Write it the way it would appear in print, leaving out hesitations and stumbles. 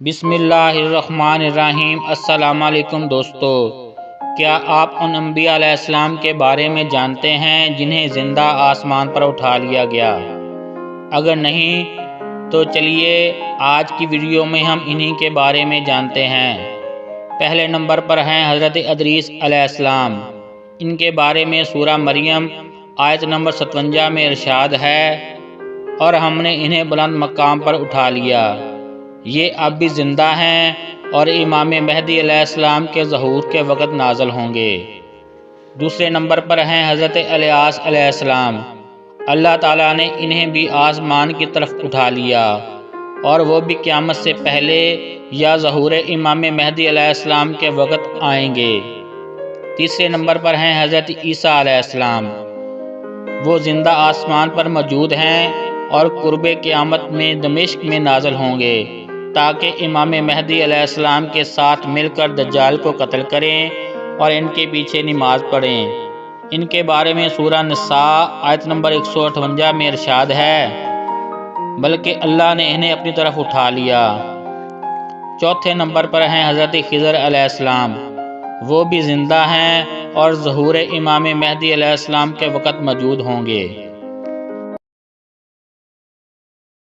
بسم اللہ الرحمن الرحیم۔ السلام علیکم دوستو، کیا آپ ان انبیاء علیہ السلام کے بارے میں جانتے ہیں جنہیں زندہ آسمان پر اٹھا لیا گیا؟ اگر نہیں تو چلیے آج کی ویڈیو میں ہم انہی کے بارے میں جانتے ہیں۔ پہلے نمبر پر ہیں حضرت ادریس علیہ السلام۔ ان کے بارے میں سورہ مریم آیت نمبر 57 میں ارشاد ہے، اور ہم نے انہیں بلند مقام پر اٹھا لیا۔ یہ اب بھی زندہ ہیں اور امام مہدی علیہ السلام کے ظہور کے وقت نازل ہوں گے۔ دوسرے نمبر پر ہیں حضرت الیاس علیہ السلام۔ اللہ تعالیٰ نے انہیں بھی آسمان کی طرف اٹھا لیا، اور وہ بھی قیامت سے پہلے یا ظہور امام مہدی علیہ السلام کے وقت آئیں گے۔ تیسرے نمبر پر ہیں حضرت عیسیٰ علیہ السلام۔ وہ زندہ آسمان پر موجود ہیں اور قرب قیامت میں دمشق میں نازل ہوں گے، تاکہ امام مہدی علیہ السلام کے ساتھ مل کر دجال کو قتل کریں اور ان کے پیچھے نماز پڑھیں۔ ان کے بارے میں سورہ نساء آیت نمبر 158 میں ارشاد ہے، بلکہ اللہ نے انہیں اپنی طرف اٹھا لیا۔ چوتھے نمبر پر ہیں حضرت خضر علیہ السلام۔ وہ بھی زندہ ہیں اور ظہور امام مہدی علیہ السلام کے وقت موجود ہوں گے۔